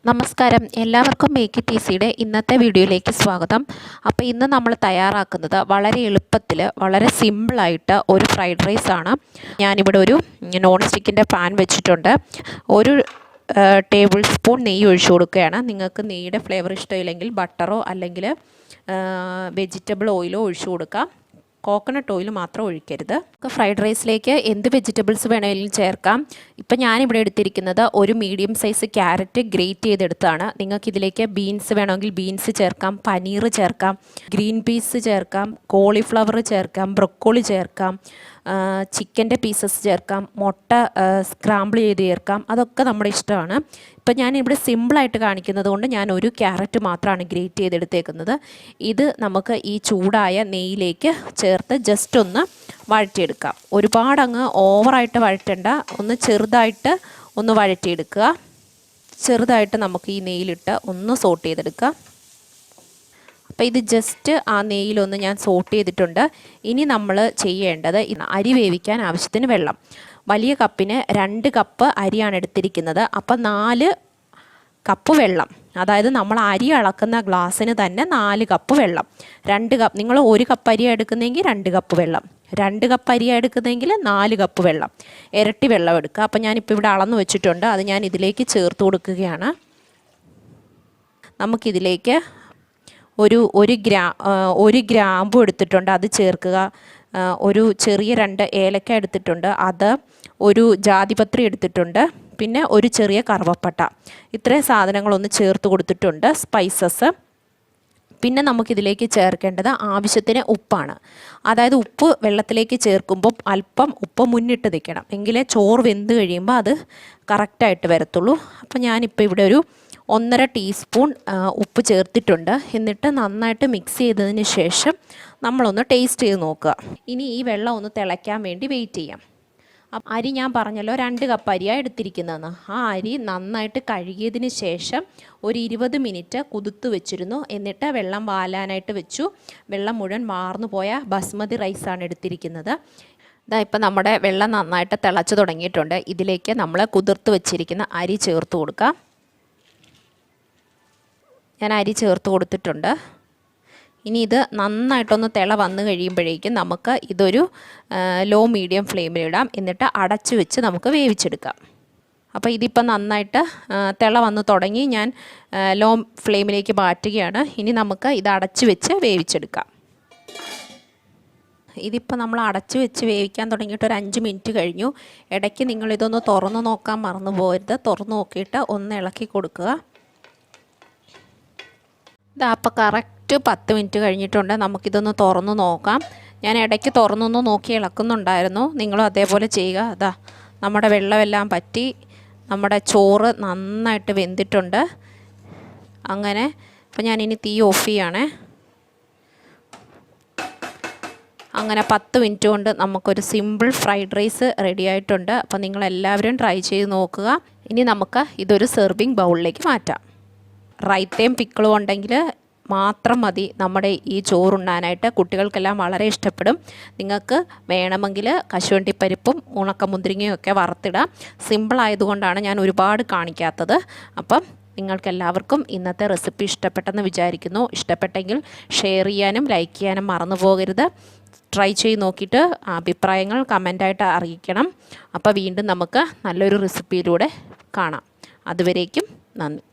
നമസ്കാരം, എല്ലാവർക്കും make it ഈസിയുടെ ഇന്നത്തെ വീഡിയോയിലേക്ക് സ്വാഗതം. അപ്പോൾ ഇന്ന് നമ്മൾ തയ്യാറാക്കുന്നത് വളരെ എളുപ്പത്തിൽ വളരെ സിമ്പിളായിട്ട് ഒരു ഫ്രൈഡ് റൈസ് ആണ്. ഞാനിവിടെ ഒരു നോൺ സ്റ്റിക്കിൻ്റെ പാൻ വെച്ചിട്ടുണ്ട്. ഒരു ടേബിൾ സ്പൂൺ നെയ്യ് ഒഴിച്ചു കൊടുക്കുകയാണ്. നിങ്ങൾക്ക് നെയ്യുടെ ഫ്ലേവർ ഇഷ്ടമില്ലെങ്കിൽ ബട്ടറോ അല്ലെങ്കിൽ വെജിറ്റബിൾ ഓയിലോ ഒഴിച്ചു കൊടുക്കാം. കോക്കനട്ട് ഓയിൽ മാത്രം ഒഴിക്കരുത്. ഫ്രൈഡ് റൈസിലേക്ക് എന്ത് വെജിറ്റബിൾസ് വേണമെങ്കിലും ചേർക്കാം. ഇപ്പം ഞാനിവിടെ എടുത്തിരിക്കുന്നത് ഒരു മീഡിയം സൈസ് ക്യാരറ്റ് ഗ്രേറ്റ് ചെയ്തെടുത്താണ്. നിങ്ങൾക്ക് ഇതിലേക്ക് ബീൻസ് വേണമെങ്കിൽ ബീൻസ് ചേർക്കാം, പനീർ ചേർക്കാം, ഗ്രീൻ പീസ് ചേർക്കാം, കോളിഫ്ലവർ ചേർക്കാം, ബ്രൊക്കോളി ചേർക്കാം, ചിക്കൻ്റെ പീസസ് ചേർക്കാം, മുട്ട സ്ക്രാമ്പിൾ ചെയ്ത് ചേർക്കാം. അതൊക്കെ നമ്മുടെ ഇഷ്ടമാണ്. ഇപ്പം ഞാനിവിടെ സിമ്പിളായിട്ട് കാണിക്കുന്നത് കൊണ്ട് ഞാൻ ഒരു ക്യാരറ്റ് മാത്രമാണ് ഗ്രേറ്റ് ചെയ്തെടുത്തേക്കുന്നത്. ഇത് നമുക്ക് ഈ ചൂടായ നെയ്യിലേക്ക് ചേർത്ത് ജസ്റ്റ് ഒന്ന് വഴറ്റിയെടുക്കാം. ഒരുപാട് അങ്ങ് ഓവറായിട്ട് വഴറ്റണ്ട, ഒന്ന് ചെറുതായിട്ട് ഒന്ന് വഴറ്റിയെടുക്കുക. ചെറുതായിട്ട് നമുക്ക് ഈ നെയ്യിലിട്ട് ഒന്ന് സോട്ട് ചെയ്തെടുക്കാം. അപ്പോൾ ഇത് ജസ്റ്റ് ആ നെയ്യിലൊന്ന് ഞാൻ സോട്ട് ചെയ്തിട്ടുണ്ട്. ഇനി നമ്മൾ ചെയ്യേണ്ടത് അരി വേവിക്കാൻ ആവശ്യത്തിന് വെള്ളം. വലിയ കപ്പിന് 2 കപ്പ് അരിയാണ് എടുത്തിരിക്കുന്നത്. അപ്പോൾ 4 കപ്പ് വെള്ളം, അതായത് നമ്മൾ അരി അളക്കുന്ന ഗ്ലാസ്സിന് തന്നെ 4 കപ്പ് വെള്ളം. 2 കപ്പ്, നിങ്ങൾ 1 കപ്പ് അരിയാണ് എടുക്കുന്നതെങ്കിൽ 2 കപ്പ് വെള്ളം, 2 കപ്പ് അരിയാണ് എടുക്കുന്നതെങ്കിൽ 4 കപ്പ് വെള്ളം, ഇരട്ടി വെള്ളം എടുക്കുക. അപ്പോൾ ഞാനിപ്പോൾ ഇവിടെ അളന്ന് വെച്ചിട്ടുണ്ട്. അത് ഞാൻ ഇതിലേക്ക് ചേർത്ത് കൊടുക്കുകയാണ്. നമുക്കിതിലേക്ക് ഒരു ഗ്രാമ്പു എടുത്തിട്ടുണ്ട്, അത് ചേർക്കുക. ഒരു ചെറിയ 2 ഏലക്ക എടുത്തിട്ടുണ്ട്, അത്, ഒരു ജാതിപത്രി എടുത്തിട്ടുണ്ട്, പിന്നെ ഒരു ചെറിയ കറുവപ്പട്ട. ഇത്രയും സാധനങ്ങളൊന്ന് ചേർത്ത് കൊടുത്തിട്ടുണ്ട്, സ്പൈസസ്. പിന്നെ നമുക്കിതിലേക്ക് ചേർക്കേണ്ടത് ആവശ്യത്തിന് ഉപ്പാണ്. അതായത് ഉപ്പ് വെള്ളത്തിലേക്ക് ചേർക്കുമ്പോൾ അല്പം ഉപ്പ് മുന്നിട്ട് നിൽക്കണം, എങ്കിലേ ചോറ് വെന്ത് കഴിയുമ്പോൾ അത് കറക്റ്റായിട്ട് വരത്തുള്ളൂ. അപ്പോൾ ഞാനിപ്പോൾ ഇവിടെ ഒരു 1.5 ടീസ്പൂൺ ഉപ്പ് ചേർത്തിട്ടുണ്ട്. എന്നിട്ട് നന്നായിട്ട് മിക്സ് ചെയ്തതിന് ശേഷം നമ്മളൊന്ന് ടേസ്റ്റ് ചെയ്ത് നോക്കുക. ഇനി ഈ വെള്ളം ഒന്ന് തിളയ്ക്കാൻ വേണ്ടി വെയിറ്റ് ചെയ്യാം. അരി ഞാൻ പറഞ്ഞല്ലോ 2 കപ്പ് അരിയാണ് എടുത്തിരിക്കുന്നതെന്ന്. ആ അരി നന്നായിട്ട് കഴുകിയതിന് ശേഷം ഒരു 20 മിനിറ്റ് കുതിർത്ത് വെച്ചിരുന്നു. എന്നിട്ട് വെള്ളം വാലാനായിട്ട് വെച്ചു. വെള്ളം മുഴുവൻ വാർന്നു പോയ ബസ്മതി റൈസാണ് എടുത്തിരിക്കുന്നത്. ഇതാ ഇപ്പം നമ്മുടെ വെള്ളം നന്നായിട്ട് തിളച്ച് തുടങ്ങിയിട്ടുണ്ട്. ഇതിലേക്ക് നമ്മൾ കുതിർത്ത് വെച്ചിരിക്കുന്ന അരി ചേർത്ത് കൊടുക്കാം. ഞാൻ അരി ചേർത്ത് കൊടുത്തിട്ടുണ്ട്. ഇനി ഇത് നന്നായിട്ടൊന്ന് തിള വന്നു കഴിയുമ്പോഴേക്കും നമുക്ക് ഇതൊരു ലോ മീഡിയം ഫ്ലെയിമിലിടാം. എന്നിട്ട് അടച്ചു വെച്ച് നമുക്ക് വേവിച്ചെടുക്കാം. അപ്പോൾ ഇതിപ്പോൾ നന്നായിട്ട് തിള വന്ന് തുടങ്ങി. ഞാൻ ലോ ഫ്ലെയിമിലേക്ക് മാറ്റുകയാണ്. ഇനി നമുക്ക് ഇത് അടച്ചു വെച്ച് വേവിച്ചെടുക്കാം. ഇതിപ്പോൾ നമ്മൾ അടച്ചു വെച്ച് വേവിക്കാൻ തുടങ്ങിയിട്ട് ഒരു 5 മിനിറ്റ് കഴിഞ്ഞു. ഇടയ്ക്ക് നിങ്ങളിതൊന്ന് തുറന്ന് നോക്കാൻ മറന്നു പോകരുത്. തുറന്ന് നോക്കിയിട്ട് ഒന്ന് ഇളക്കി കൊടുക്കുക. ഇതാ അപ്പോൾ കറക്റ്റ് 10 മിനിറ്റ് കഴിഞ്ഞിട്ടുണ്ട്. നമുക്കിതൊന്ന് തുറന്ന് നോക്കാം. ഞാൻ ഇടയ്ക്ക് തുറന്നൊന്ന് നോക്കി ഇളക്കുന്നുണ്ടായിരുന്നു. നിങ്ങളും അതേപോലെ ചെയ്യുക. അതാ നമ്മുടെ വെള്ളമെല്ലാം പറ്റി നമ്മുടെ ചോറ് നന്നായിട്ട് വെന്തിട്ടുണ്ട്. അങ്ങനെ അപ്പോൾ ഞാനിനി തീ ഓഫ് ചെയ്യണേ. അങ്ങനെ 10 മിനിറ്റ് കൊണ്ട് നമുക്കൊരു സിമ്പിൾ ഫ്രൈഡ് റൈസ് റെഡി ആയിട്ടുണ്ട്. അപ്പോൾ നിങ്ങളെല്ലാവരും ട്രൈ ചെയ്ത് നോക്കുക. ഇനി നമുക്ക് ഇതൊരു സെർവിങ് ബൗളിലേക്ക് മാറ്റാം. റൈത്തയും പിക്കിളും ഉണ്ടെങ്കിൽ മാത്രം മതി നമ്മുടെ ഈ ചോറുണ്ണാനായിട്ട്. കുട്ടികൾക്കെല്ലാം വളരെ ഇഷ്ടപ്പെടും. നിങ്ങൾക്ക് വേണമെങ്കിൽ കശുവണ്ടിപ്പരിപ്പും ഉണക്കമുന്തിരിങ്ങയും ഒക്കെ വറുത്തിടാം. സിമ്പിളായതുകൊണ്ടാണ് ഞാൻ ഒരുപാട് കാണിക്കാത്തത്. അപ്പം നിങ്ങൾക്കെല്ലാവർക്കും ഇന്നത്തെ റെസിപ്പി ഇഷ്ടപ്പെട്ടെന്ന് വിചാരിക്കുന്നു. ഇഷ്ടപ്പെട്ടെങ്കിൽ ഷെയർ ചെയ്യാനും ലൈക്ക് ചെയ്യാനും മറന്നു പോകരുത്. ട്രൈ ചെയ്ത് നോക്കിയിട്ട് അഭിപ്രായങ്ങൾ കമൻ്റായിട്ട് അറിയിക്കണം. അപ്പോൾ വീണ്ടും നമുക്ക് നല്ലൊരു റെസിപ്പിയിലൂടെ കാണാം. അതുവരേക്കും നന്ദി.